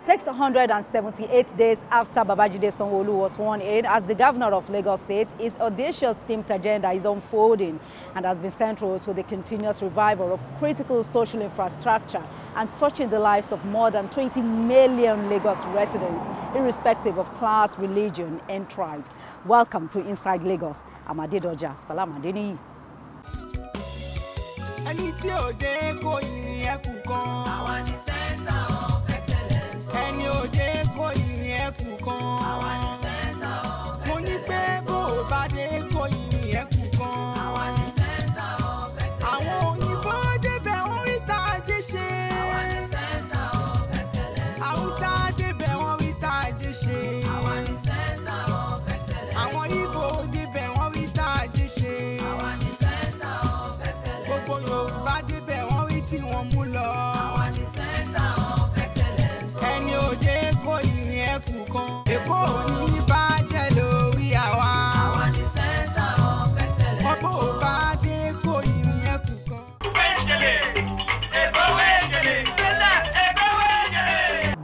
678 days after Babajide Sanwo-Olu was sworn in as the governor of Lagos State, his audacious themed agenda is unfolding and has been central to the continuous revival of critical social infrastructure and touching the lives of more than 20 million Lagos residents, irrespective of class, religion, and tribe. Welcome to Inside Lagos. I'm Adedoja. Salam Adeniyi.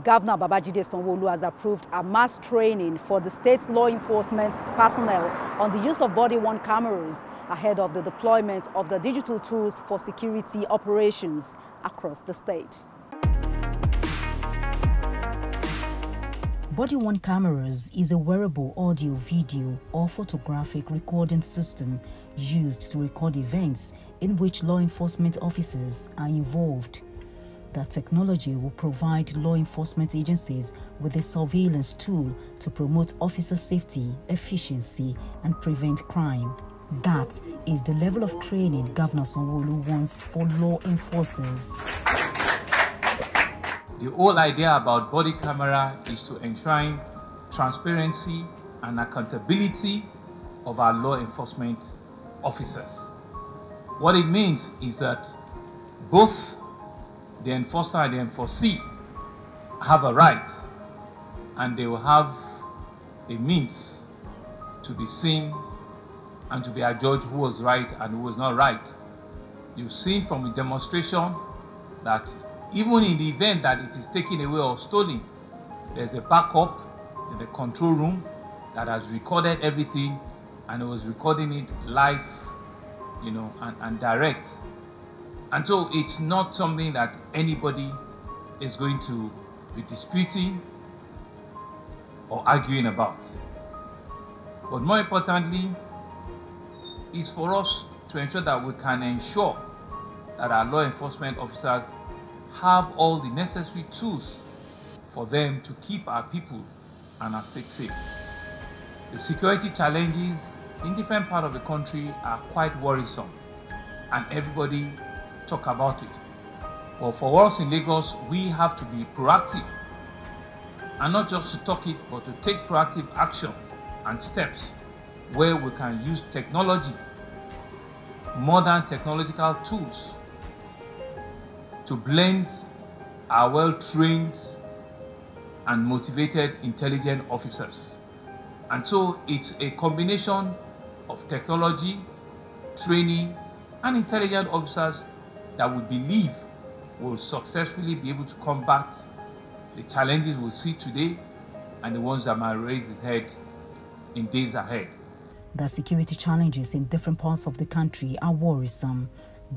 Governor Babajide Sanwo-Olu has approved a mass training for the state's law enforcement personnel on the use of body-worn cameras ahead of the deployment of the digital tools for security operations across the state. Body-worn cameras is a wearable audio, video, or photographic recording system used to record events in which law enforcement officers are involved. The technology will provide law enforcement agencies with a surveillance tool to promote officer safety, efficiency, and prevent crime. That is the level of training Governor Sanwo-Olu wants for law enforcers. The whole idea about body camera is to enshrine transparency and accountability of our law enforcement officers. What it means is that both the enforcer and the enforcee have a right, and they will have a means to be seen and to be adjudged who was right and who was not right. You've seen from the demonstration that even in the event that it is taken away or stolen, there's a backup in the control room that has recorded everything, and it was recording it live, and direct. And so it's not something that anybody is going to be disputing or arguing about. But more importantly, is for us to ensure that we can ensure that our law enforcement officers have all the necessary tools for them to keep our people and our state safe. The security challenges in different parts of the country are quite worrisome, and everybody talk about it. But for us in Lagos, we have to be proactive, and not just to talk it, but to take proactive action and steps where we can use technology, modern technological tools, to blend our well-trained and motivated intelligent officers. And so it's a combination of technology, training, and intelligent officers that we believe will successfully be able to combat the challenges we see today and the ones that might raise its head in days ahead. The security challenges in different parts of the country are worrisome,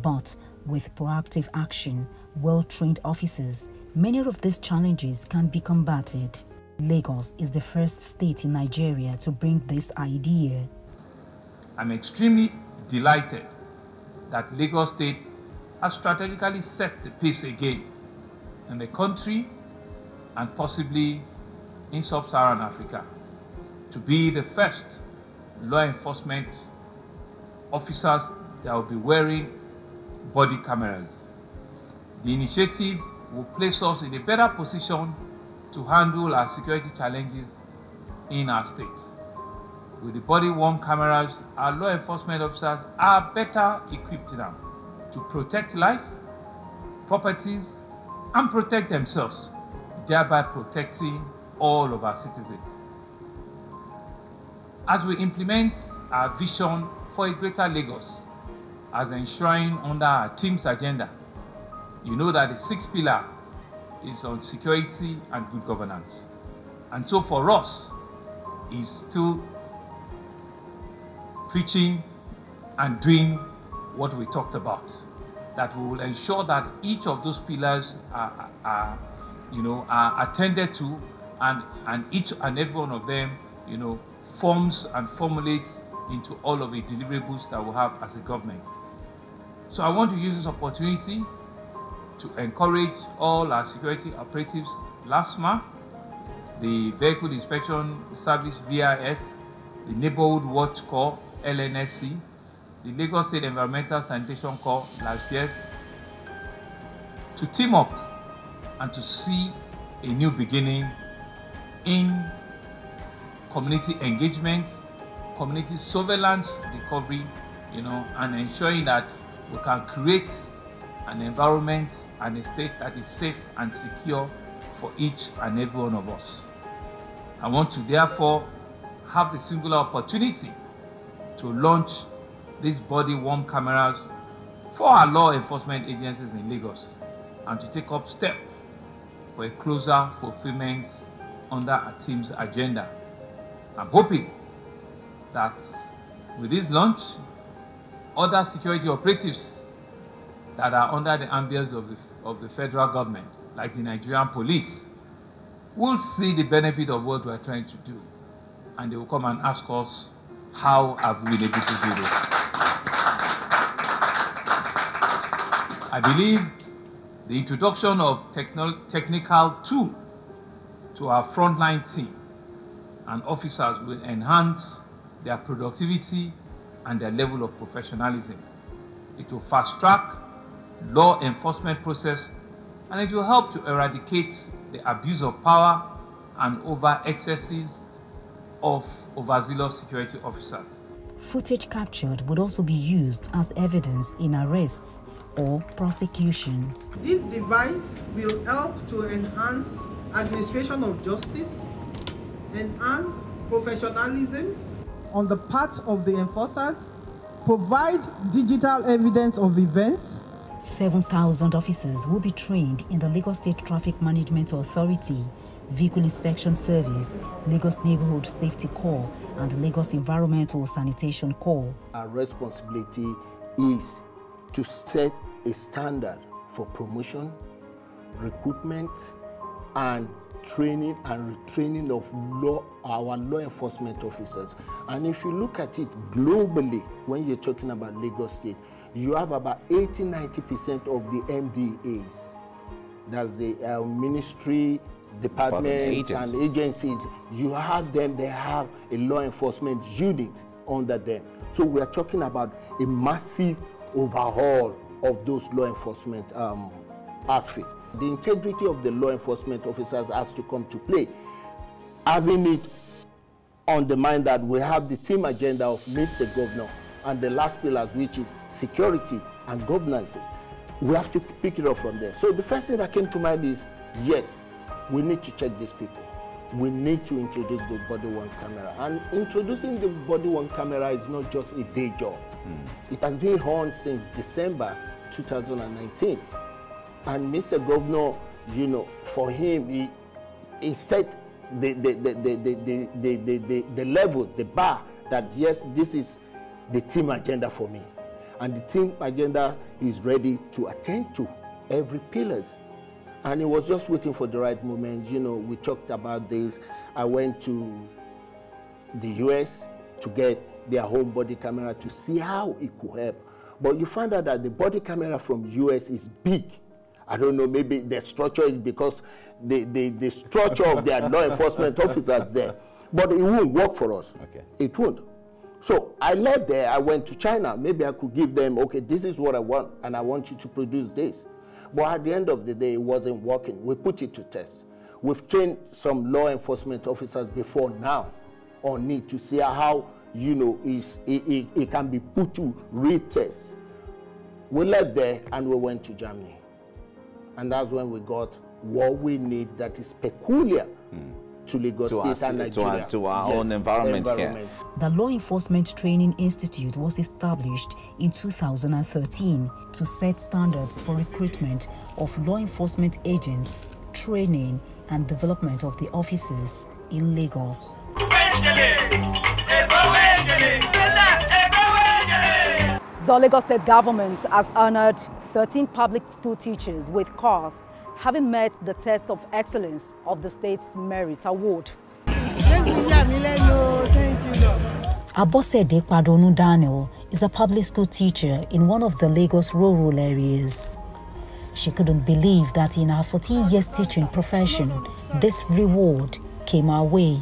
but with proactive action, well-trained officers, many of these challenges can be combated. Lagos is the first state in Nigeria to bring this idea. I'm extremely delighted that Lagos State has strategically set the pace again in the country and possibly in sub-Saharan Africa to be the first law enforcement officers that will be wearing body cameras. The initiative will place us in a better position to handle our security challenges in our states. With the body-worn cameras, our law enforcement officers are better equipped now to protect life, properties, and protect themselves, thereby protecting all of our citizens. As we implement our vision for a greater Lagos, as enshrined under our team's agenda, you know that the sixth pillar is on security and good governance. And so for us, is still preaching and doing what we talked about, that we will ensure that each of those pillars are attended to, and each and every one of them, forms and formulates into all of the deliverables that we have as a government. So I want to use this opportunity to encourage all our security operatives, LASTMA, the Vehicle Inspection Service, VIS, the Neighborhood Watch Corps, LNSC, the Lagos State Environmental Sanitation Corps, LASTMA, to team up and to see a new beginning in community engagement, community surveillance, recovery, and ensuring that we can create an environment and a state that is safe and secure for each and every one of us. I want to therefore have the singular opportunity to launch these body-worn cameras for our law enforcement agencies in Lagos, and to take up steps for a closer fulfillment under our team's agenda. I'm hoping that with this launch, other security operatives that are under the ambience of the federal government, like the Nigerian police, will see the benefit of what we are trying to do, and they will come and ask us, how have we been able to do this? I believe the introduction of technical tool to our frontline team and officers will enhance their productivity and their level of professionalism. It will fast-track law enforcement process, and it will help to eradicate the abuse of power and over-excesses of overzealous security officers. Footage captured would also be used as evidence in arrests or prosecution. This device will help to enhance administration of justice, enhance professionalism on the part of the enforcers, provide digital evidence of events. 7,000 officers will be trained in the Lagos State Traffic Management Authority, Vehicle Inspection Service, Lagos Neighborhood Safety Corps, and the Lagos Environmental Sanitation Corps. Our responsibility is to set a standard for promotion, recruitment, and training and retraining of our law enforcement officers. And if you look at it globally, when you're talking about Lagos State, you have about 80–90% of the MDAs. That's the ministry, department, and agencies. You have them, they have a law enforcement unit under them. So we are talking about a massive overhaul of those law enforcement outfit. The integrity of the law enforcement officers has to come to play. Having it on the mind that we have the team agenda of Mr. Governor and the last pillars, which is security and governance, we have to pick it up from there. So the first thing that came to mind is, yes, we need to check these people. We need to introduce the body-worn camera. And introducing the body-worn camera is not just a day job. It has been on since December 2019. And Mr. Governor, for him, he set the level, the bar, that yes, this is the team agenda for me. And the team agenda is ready to attend to every pillars. And it was just waiting for the right moment. We talked about this. I went to the US to get their home body camera to see how it could help. But you find out that the body camera from US is big. I don't know, maybe the structure is because the structure of their law enforcement officers there. But it won't work for us. Okay. It won't. So I left there, I went to China. Maybe I could give them, okay, this is what I want, and I want you to produce this. But at the end of the day, it wasn't working. We put it to test. We've trained some law enforcement officers before now on it to see how, it can be put to retest. We left there and we went to Germany. And that's when we got what we need that is peculiar to Lagos State and Nigeria. To our own environment here. The Law Enforcement Training Institute was established in 2013 to set standards for recruitment of law enforcement agents, training and development of the officers in Lagos. The Lagos State government has honored 13 public school teachers with cars having met the test of excellence of the state's merit award. Abosede Padonu Daniel is a public school teacher in one of the Lagos rural areas. She couldn't believe that in her 14 years teaching profession, this reward came her way.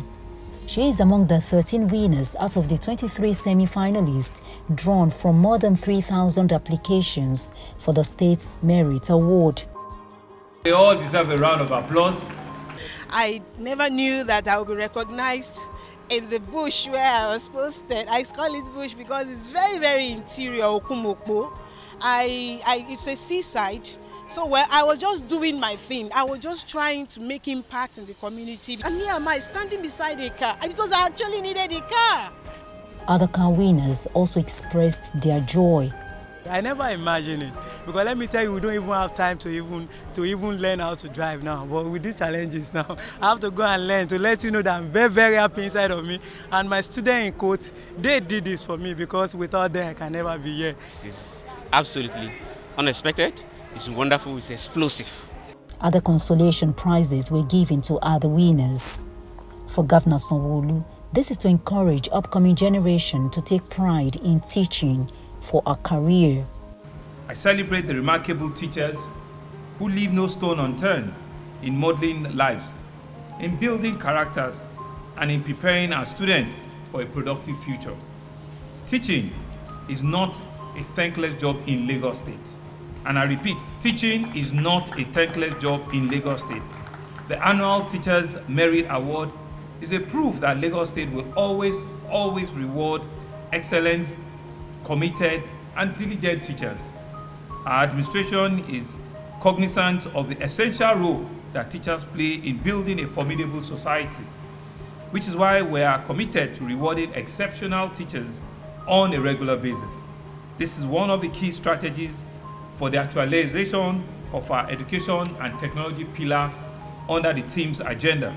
She is among the 13 winners out of the 23 semi-finalists drawn from more than 3,000 applications for the state's merit award. They all deserve a round of applause. I never knew that I would be recognized in the bush where I was posted. I call it bush because it's very, very interior, Okumokpo. It's a seaside. So I was just doing my thing. I was just trying to make impact in the community. And here am I standing beside a car because I actually needed a car. Other car winners also expressed their joy. I never imagined it, because let me tell you, we don't even have time to even learn how to drive now. But with these challenges now, I have to go and learn to let you know that I'm very, very happy inside of me. And my student in quotes, they did this for me, because without them I can never be here. This is absolutely unexpected. It's wonderful. It's explosive. Other consolation prizes were given to other winners. For Governor Sanwo-Olu, this is to encourage upcoming generation to take pride in teaching for a career. I celebrate the remarkable teachers who leave no stone unturned in modeling lives, in building characters, and in preparing our students for a productive future. Teaching is not a thankless job in Lagos State. And I repeat, teaching is not a thankless job in Lagos State. The annual Teachers Merit Award is a proof that Lagos State will always reward excellence, committed and diligent teachers. Our administration is cognizant of the essential role that teachers play in building a formidable society, which is why we are committed to rewarding exceptional teachers on a regular basis. This is one of the key strategies for the actualization of our education and technology pillar under the team's agenda.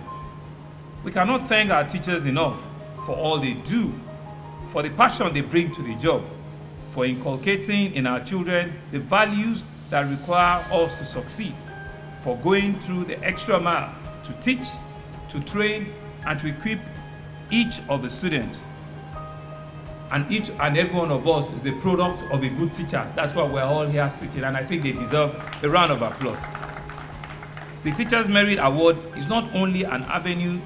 We cannot thank our teachers enough for all they do, for the passion they bring to the job, for inculcating in our children the values that require us to succeed, for going through the extra mile to teach, to train, and to equip each of the students. And each and every one of us is the product of a good teacher. That's why we're all here sitting, and I think they deserve a round of applause. The Teachers Merit Award is not only an avenue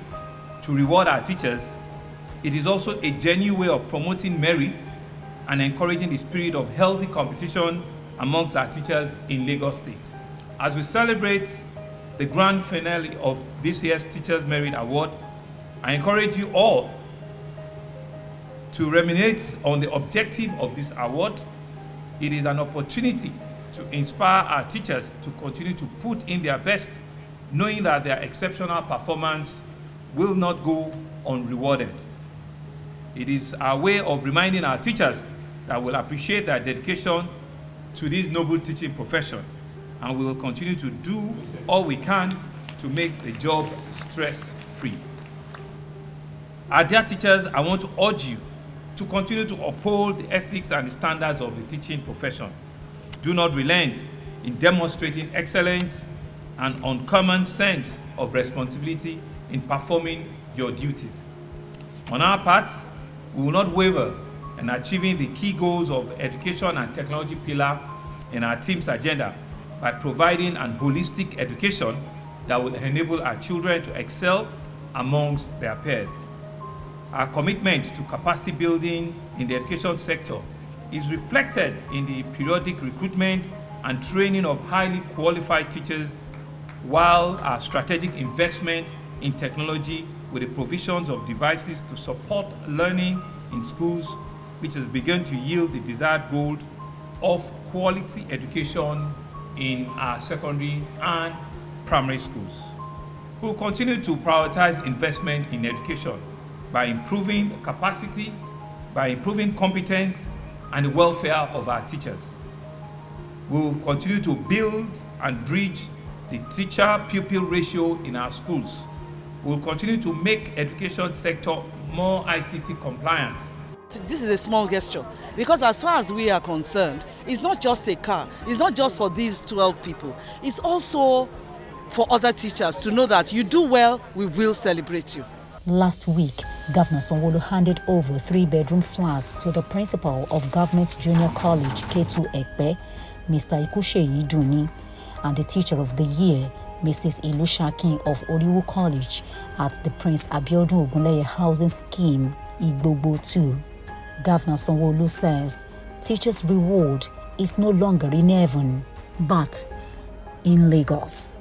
to reward our teachers, it is also a genuine way of promoting merit and encouraging the spirit of healthy competition amongst our teachers in Lagos State. As we celebrate the grand finale of this year's Teachers Merit Award, I encourage you all to reminisce on the objective of this award. It is an opportunity to inspire our teachers to continue to put in their best, knowing that their exceptional performance will not go unrewarded. It is our way of reminding our teachers that we'll appreciate their dedication to this noble teaching profession, and we will continue to do all we can to make the job stress-free. Our dear teachers, I want to urge you to continue to uphold the ethics and the standards of the teaching profession. Do not relent in demonstrating excellence and uncommon sense of responsibility in performing your duties. On our part, we will not waver in achieving the key goals of education and technology pillar in our team's agenda by providing an holistic education that will enable our children to excel amongst their peers. Our commitment to capacity building in the education sector is reflected in the periodic recruitment and training of highly qualified teachers, while our strategic investment in technology with the provisions of devices to support learning in schools, which has begun to yield the desired goal of quality education in our secondary and primary schools. We will continue to prioritize investment in education by improving capacity, by improving competence and the welfare of our teachers. We will continue to build and bridge the teacher-pupil ratio in our schools. We'll continue to make education sector more ICT compliant. This is a small gesture because as far as we are concerned, it's not just a car, it's not just for these 12 people, it's also for other teachers to know that you do well, we will celebrate you. Last week, Governor Sanwo-Olu handed over 3-bedroom flats to the principal of Government Junior College K2 Ekpe, Mr. Ikusheyi Duni, and the Teacher of the Year, Mrs. Ilushakin of Oriwu College at the Prince Abiodun Ogunleye Housing Scheme, Igbobo 2. Governor Sanwo-Olu says teachers' reward is no longer in heaven, but in Lagos.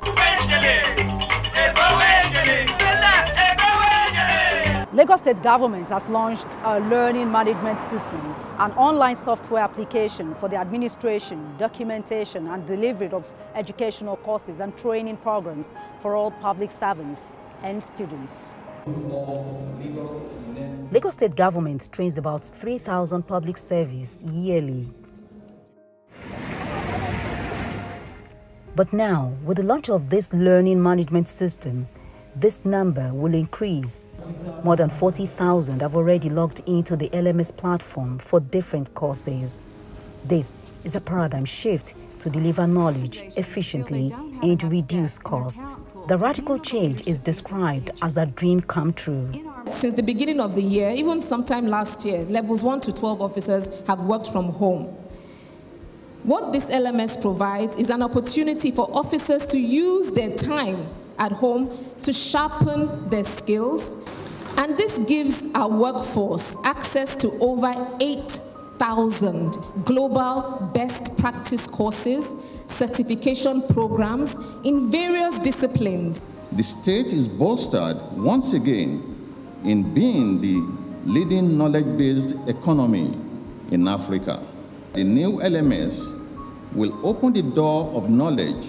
Lagos State Government has launched a learning management system, an online software application for the administration, documentation and delivery of educational courses and training programs for all public servants and students. Lagos State Government trains about 3,000 public service yearly. But now, with the launch of this learning management system, this number will increase. More than 40,000 have already logged into the LMS platform for different courses. This is a paradigm shift to deliver knowledge efficiently and reduce costs. The radical change is described as a dream come true. Since the beginning of the year, even sometime last year, levels 1 to 12 officers have worked from home. What this LMS provides is an opportunity for officers to use their time at home to sharpen their skills, and this gives our workforce access to over 8,000 global best practice courses, certification programs in various disciplines. The state is bolstered once again in being the leading knowledge-based economy in Africa. The new LMS will open the door of knowledge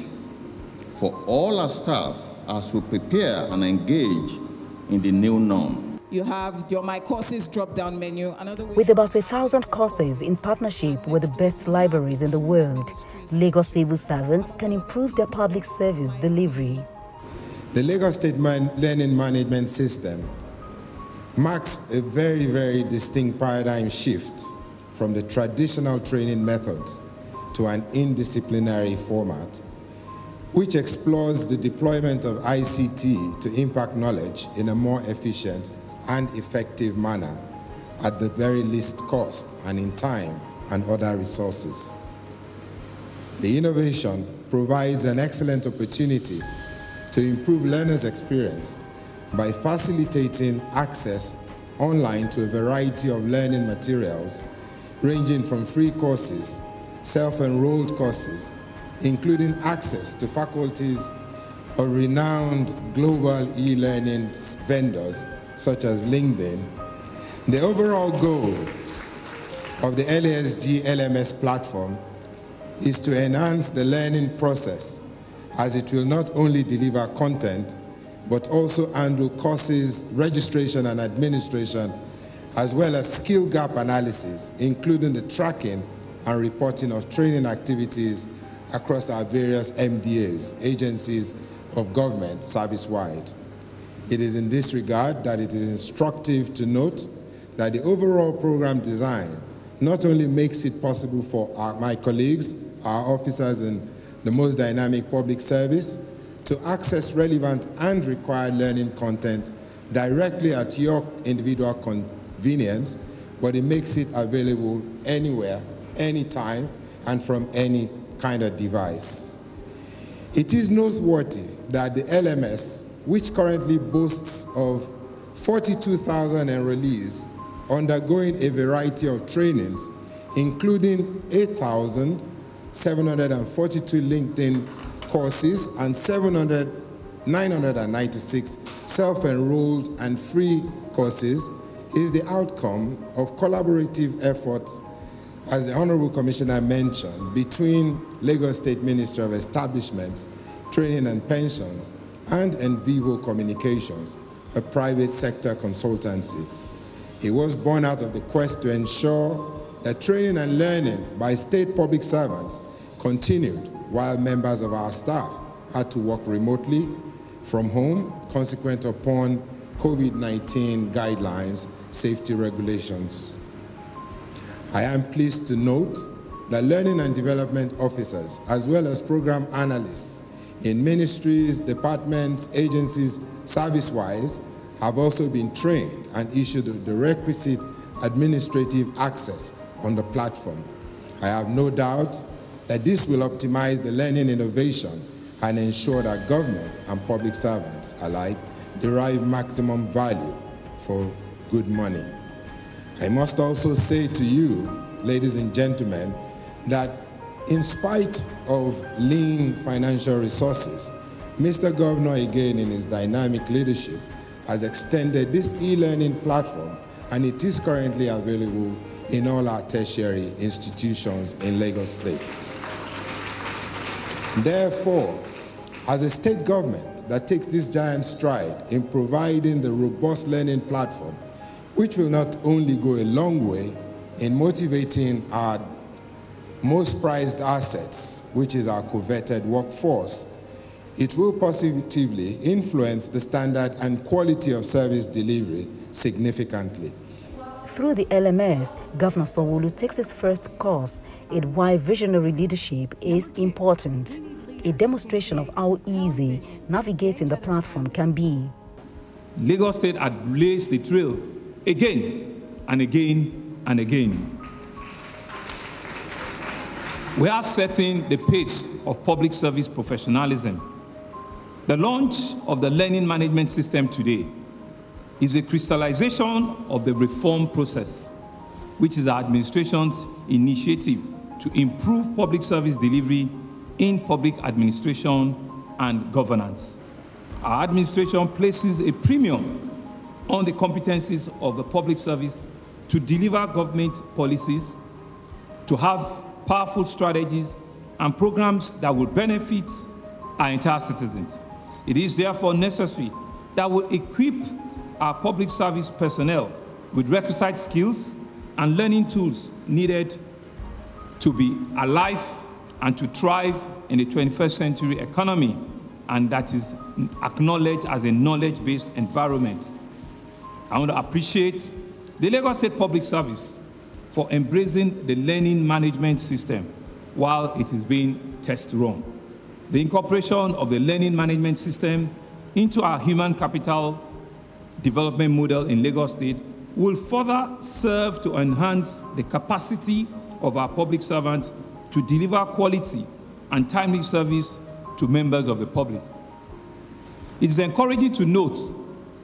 for all our staff as we prepare and engage in the new norm. You have your My Courses drop-down menu. With about 1,000 courses in partnership with the best libraries in the world, Lagos civil servants can improve their public service delivery. The Lagos State Learning Management System marks a very, very distinct paradigm shift from the traditional training methods to an interdisciplinary format, which explores the deployment of ICT to impact knowledge in a more efficient and effective manner at the very least cost and in time and other resources. The innovation provides an excellent opportunity to improve learners' experience by facilitating access online to a variety of learning materials ranging from free courses, self-enrolled courses, including access to faculties of renowned global e-learning vendors such as LinkedIn. The overall goal of the LASG LMS platform is to enhance the learning process, as it will not only deliver content, but also handle courses, registration and administration, as well as skill gap analysis, including the tracking and reporting of training activities across our various MDAs, agencies of government, service-wide. It is in this regard that it is instructive to note that the overall program design not only makes it possible for my colleagues, our officers in the most dynamic public service, to access relevant and required learning content directly at your individual convenience, but it makes it available anywhere, anytime, and from any kind of device. It is noteworthy that the LMS, which currently boasts of 42,000 enrollees undergoing a variety of trainings, including 8,742 LinkedIn courses and 996 self-enrolled and free courses, is the outcome of collaborative efforts, as the Honorable Commissioner mentioned, between Lagos State Ministry of Establishments, Training and Pensions, and Envivo Communications, a private sector consultancy. It was born out of the quest to ensure that training and learning by state public servants continued while members of our staff had to work remotely from home, consequent upon COVID-19 guidelines, safety regulations. I am pleased to note that learning and development officers, as well as program analysts in ministries, departments, agencies, service-wise, have also been trained and issued the requisite administrative access on the platform. I have no doubt that this will optimize the learning innovation and ensure that government and public servants alike derive maximum value for good money. I must also say to you, ladies and gentlemen, that in spite of lean financial resources, Mr. Governor, again in his dynamic leadership, has extended this e-learning platform, and it is currently available in all our tertiary institutions in Lagos State. Therefore, as a state government that takes this giant stride in providing the robust learning platform, which will not only go a long way in motivating our most prized assets, which is our coveted workforce, it will positively influence the standard and quality of service delivery significantly. Through the LMS, Governor Sanwo-Olu takes his first course in why visionary leadership is important, a demonstration of how easy navigating the platform can be. Lagos State had blazed the trail again and again and again. We are setting the pace of public service professionalism. The launch of the learning management system today is a crystallization of the reform process, which is our administration's initiative to improve public service delivery in public administration and governance. Our administration places a premium on the competencies of the public service to deliver government policies, to have powerful strategies and programs that will benefit our entire citizens. It is therefore necessary that we equip our public service personnel with requisite skills and learning tools needed to be alive and to thrive in the 21st century economy, and that is acknowledged as a knowledge-based environment. I want to appreciate the Lagos State Public Service for embracing the learning management system while it is being test run. The incorporation of the learning management system into our human capital development model in Lagos State will further serve to enhance the capacity of our public servants to deliver quality and timely service to members of the public. It is encouraging to note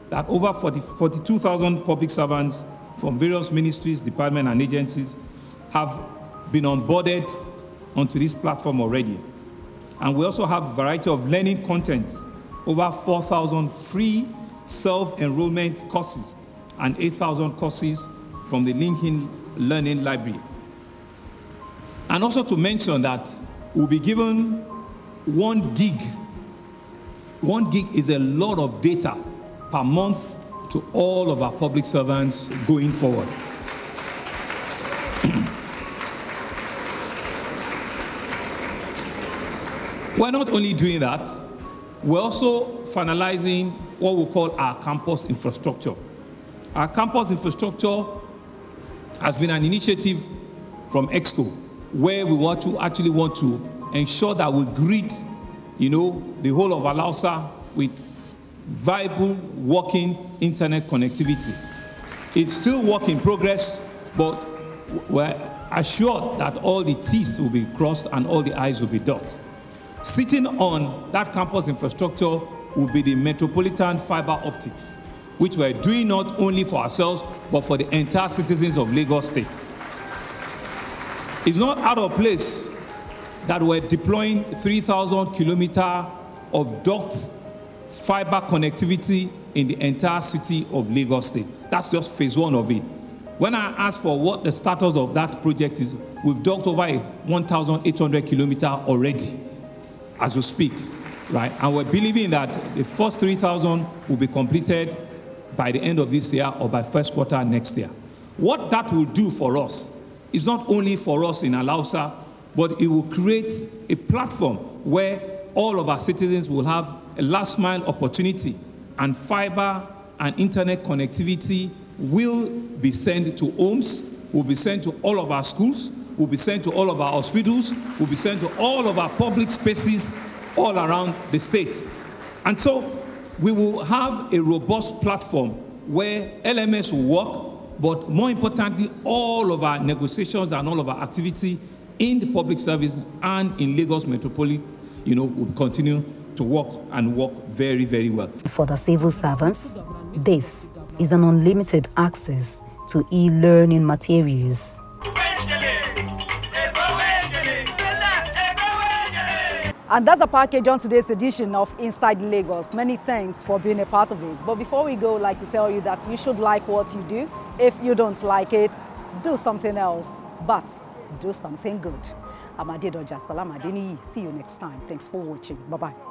that over 42,000 public servants from various ministries, departments, and agencies have been onboarded onto this platform already. And we also have a variety of learning content, over 4,000 free self-enrollment courses and 8,000 courses from the LinkedIn Learning Library. And also to mention that we'll be given 1 gig. 1 gig is a lot of data per month to all of our public servants going forward. We're not only doing that, we're also finalizing what we call our campus infrastructure. Our campus infrastructure has been an initiative from EXCO, where we want to ensure that we grid, the whole of Alausa with viable, working internet connectivity. It's still work in progress, but we're assured that all the T's will be crossed and all the I's will be dotted. Sitting on that campus infrastructure will be the metropolitan fiber optics, which we're doing not only for ourselves, but for the entire citizens of Lagos State. It's not out of place that we're deploying 3,000 kilometers of duct fiber connectivity in the entire city of Lagos State. That's just phase 1 of it. When I asked for what the status of that project is, we've duct over 1,800 kilometers already as we speak, right? And we're believing that the first 3,000 will be completed by the end of this year or by first quarter next year. What that will do for us is not only for us in Alausa, but it will create a platform where all of our citizens will have a last mile opportunity, and fiber and internet connectivity will be sent to homes, will be sent to all of our schools, will be sent to all of our hospitals, will be sent to all of our public spaces all around the state. And so we will have a robust platform where LMS will work, but more importantly, all of our negotiations and all of our activity in the public service and in Lagos Metropolitan, will continue to work and work very, very well. For the civil servants, this is an unlimited access to e-learning materials. And that's a package on today's edition of Inside Lagos. Many thanks for being a part of it. But before we go, I'd like to tell you that you should like what you do. If you don't like it, do something else, but do something good. I'm Adedoja Salam Adeniyi. See you next time. Thanks for watching. Bye-bye.